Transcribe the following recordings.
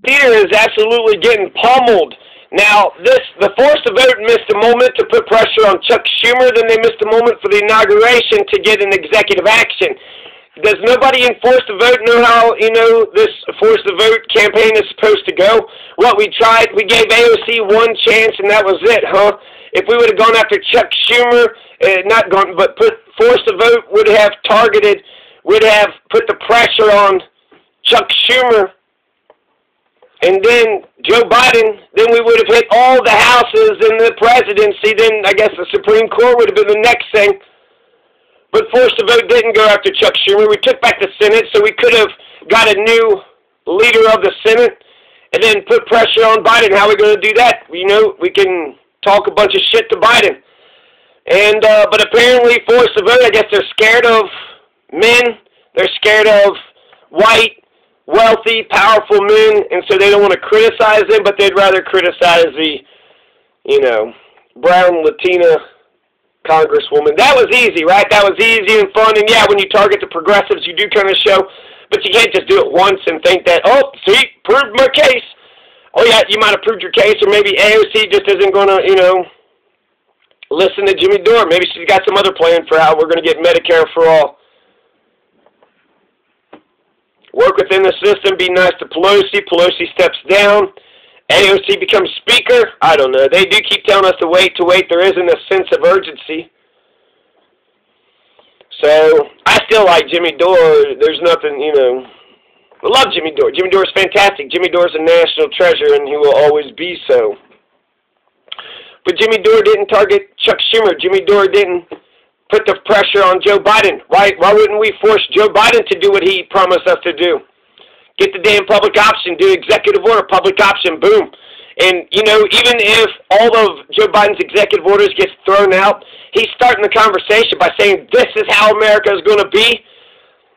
Seder is absolutely getting pummeled. Now, the Force the Vote missed a moment to put pressure on Chuck Schumer, then they missed a moment for the inauguration to get an executive action. Does nobody in Force the Vote know how, this Force the Vote campaign is supposed to go? Well, we tried. We gave AOC one chance, and that was it, huh? If we would have gone after Chuck Schumer, Force the Vote would have put the pressure on Chuck Schumer, and then Joe Biden, then we would have hit all the houses and the presidency. Then I guess the Supreme Court would have been the next thing. But Force the Vote didn't go after Chuck Schumer. We took back the Senate, so we could have got a new leader of the Senate and then put pressure on Biden. How are we going to do that? We can talk a bunch of shit to Biden. And but apparently Force the Vote, I guess they're scared of men. They're scared of white, wealthy, powerful men, and so they don't want to criticize them, but they'd rather criticize the, brown Latina congresswoman. That was easy, right? That was easy and fun, and yeah, when you target the progressives, you do kind of show, but you can't just do it once and think that, oh, see, proved my case. Oh, yeah, you might have proved your case, or maybe AOC just isn't going to, listen to Jimmy Dore. Maybe she's got some other plan for how we're going to get Medicare for all. Work within the system, be nice to Pelosi. Pelosi steps down. AOC becomes speaker. I don't know. They do keep telling us to wait. There isn't a sense of urgency. So, I still like Jimmy Dore. There's nothing, I love Jimmy Dore. Jimmy Dore is fantastic. Jimmy Dore is a national treasure, and he will always be so. But Jimmy Dore didn't target Chuck Schumer. Jimmy Dore didn't put the pressure on Joe Biden. Why wouldn't we force Joe Biden to do what he promised us to do? Get the damn public option, do executive order, public option, boom. And, even if all of Joe Biden's executive orders get thrown out, he's starting the conversation by saying, this is how America is going to be.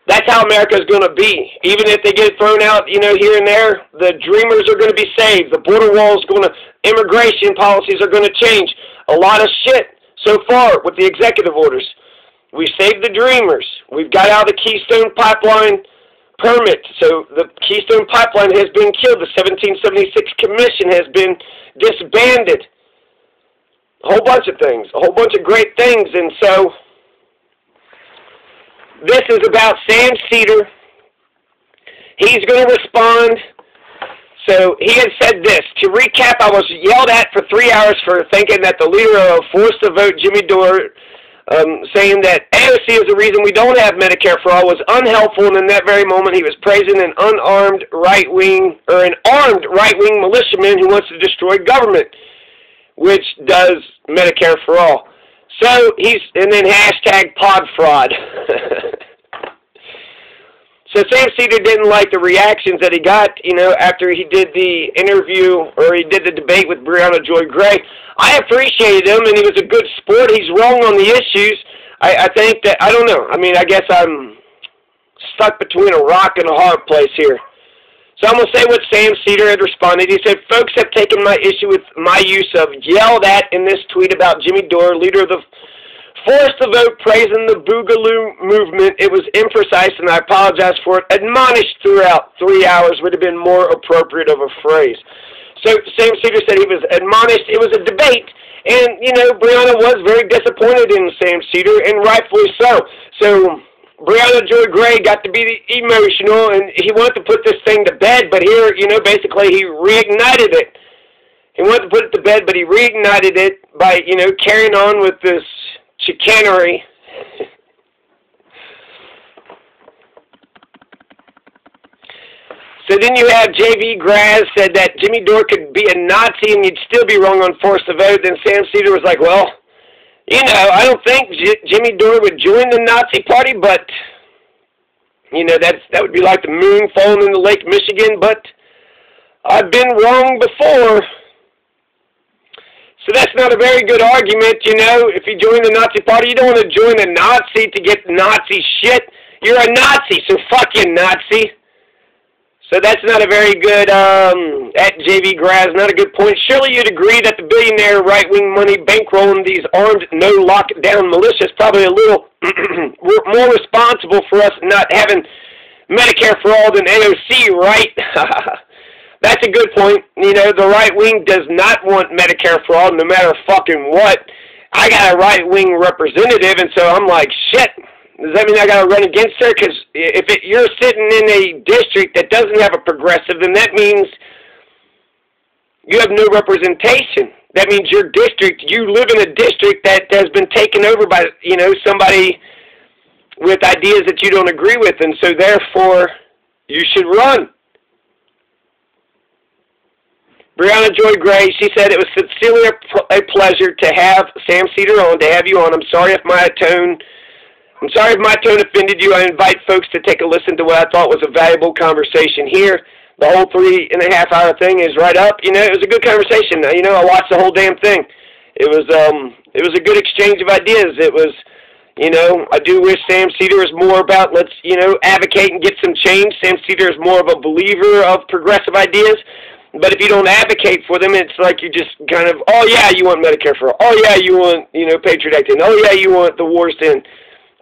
That's how America is going to be. Even if they get thrown out, here and there, the dreamers are going to be saved. The border wall is going to, immigration policies are going to change. A lot of shit. So far, with the executive orders, we saved the dreamers. We've got out of the Keystone Pipeline permit. So the Keystone Pipeline has been killed. The 1776 Commission has been disbanded. A whole bunch of things. A whole bunch of great things. And so this is about Sam Seder. He's going to respond. So he had said this. To recap, I was yelled at for 3 hours for thinking that the leader of Force the Vote, Jimmy Dore, saying that AOC is the reason we don't have Medicare for all, was unhelpful, and in that very moment he was praising an armed right-wing militiaman who wants to destroy government, which does Medicare for all. So and then hashtag pod fraud. So Sam Seder didn't like the reactions that he got, after he did the interview, or he did the debate with Briahna Joy Gray. I appreciated him, and he was a good sport. He's wrong on the issues. I think that, I don't know. I mean, I guess I'm stuck between a rock and a hard place here. So I'm going to say what Sam Seder had responded. He said, folks have taken my issue with my use of yelled at in this tweet about Jimmy Dore, leader of the Force the Vote, praising the Boogaloo movement. It was imprecise, and I apologize for it. Admonished throughout 3 hours would have been more appropriate of a phrase. So Sam Seder said he was admonished. It was a debate, and, Briahna was very disappointed in Sam Seder, and rightfully so. So Briahna Joy Gray got to be emotional, and he wanted to put this thing to bed, but here, basically he reignited it. He wanted to put it to bed, but he reignited it by, carrying on with this chicanery. So then you have J.V. Graz said that Jimmy Dore could be a Nazi and you'd still be wrong on Force the Vote. Then Sam Seder was like, well, I don't think Jimmy Dore would join the Nazi party, but, that would be like the moon falling into Lake Michigan, but I've been wrong before. So that's not a very good argument, If you join the Nazi party, you don't want to join a Nazi to get Nazi shit. You're a Nazi, so fuck you, Nazi. So that's not a very good, at J.V. Graz, not a good point. Surely you'd agree that the billionaire right-wing money bankrolling these armed, no-lockdown militias probably a little more responsible for us not having Medicare for all than AOC, right? That's a good point. You know, the right wing does not want Medicare for all, no matter fucking what. I got a right wing representative, and so I'm like, shit. Does that mean I got to run against her? Because if you're sitting in a district that doesn't have a progressive, then that means you have no representation. That means your district, you live in a district that has been taken over by, you know, somebody with ideas that you don't agree with, and so therefore you should run. Briahna Joy Gray, she said, it was sincerely a pleasure to have Sam Seder on, to have you on. I'm sorry if my tone offended you. I invite folks to take a listen to what I thought was a valuable conversation here. The whole 3.5-hour thing is right up. You know, it was a good conversation. You know, I watched the whole damn thing. It was a good exchange of ideas. It was, you know, I do wish Sam Seder is more about, let's, you know, advocate and get some change. Sam Seder is more of a believer of progressive ideas. But if you don't advocate for them, it's like you just kind of, oh yeah, you want Medicare for all. Oh yeah, you want, you know, Patriot Act in. Oh yeah, you want the wars to end.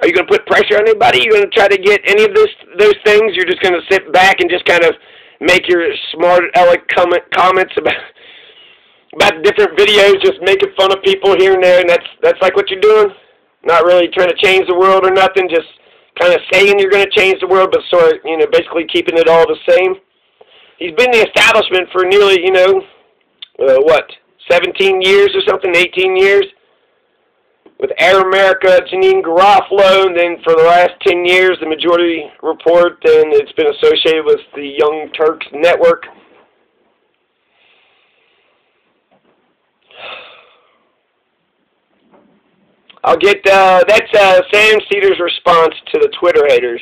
Are you going to put pressure on anybody? Are you going to try to get any of those things? You're just going to sit back and just kind of make your smart aleck comments about different videos, just making fun of people here and there, and that's like what you're doing? Not really trying to change the world or nothing, just kind of saying you're going to change the world, but sort of, you know, basically keeping it all the same. He's been in the establishment for nearly, you know, 17 years or something, 18 years? With Air America, Janine Garofalo, and then for the last 10 years, the Majority Report, and it's been associated with the Young Turks Network. I'll get, that's Sam Seder's response to the Twitter haters.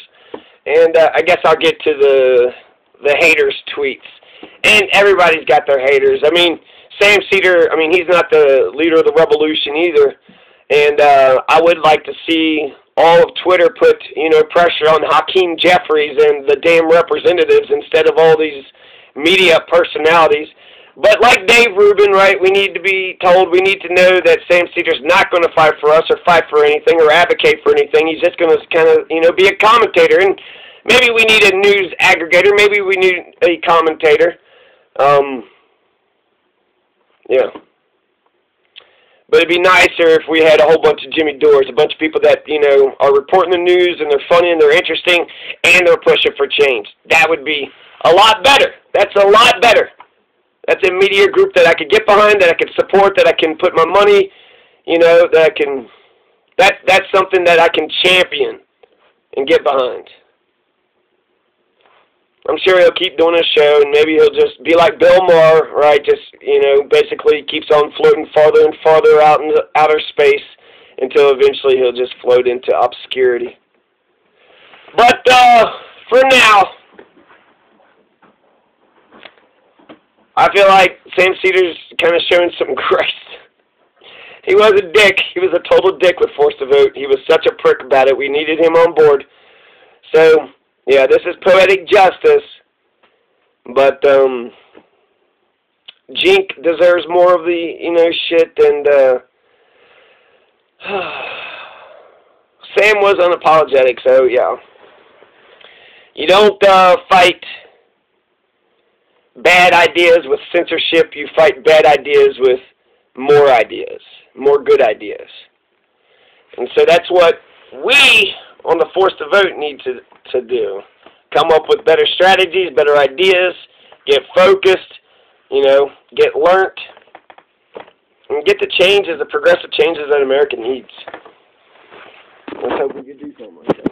And I guess I'll get to the haters' tweets. And everybody's got their haters. I mean, Sam Seder, I mean, he's not the leader of the revolution either. And I would like to see all of Twitter put, you know, pressure on Hakeem Jeffries and the damn representatives instead of all these media personalities. But like Dave Rubin, right, we need to be told, we need to know that Sam Seder's not going to fight for us or fight for anything or advocate for anything. He's just going to kind of, you know, be a commentator. And maybe we need a news aggregator. Maybe we need a commentator. Yeah. But it'd be nicer if we had a whole bunch of Jimmy Dores, a bunch of people that, you know, are reporting the news and they're funny and they're interesting and they're pushing for change. That would be a lot better. That's a lot better. That's a media group that I could get behind, that I could support, that I can put my money, you know, that I can, that's something that I can champion and get behind. I'm sure he'll keep doing his show, and maybe he'll just be like Bill Maher, right? Just, you know, basically keeps on floating farther and farther out into outer space until eventually he'll just float into obscurity. But for now, I feel like Sam Seder's kind of showing some grace. He was a dick. He was a total dick with Force to Vote. He was such a prick about it. We needed him on board. So, yeah, this is poetic justice, but Jink deserves more of the, you know, shit, and Sam was unapologetic, so yeah. You don't fight bad ideas with censorship, you fight bad ideas with more ideas, more good ideas. And so that's what we on the Force to Vote need to do. Come up with better strategies, better ideas, get focused, you know, get learnt, and get the changes, the progressive changes that America needs. Let's hope we can do something like that.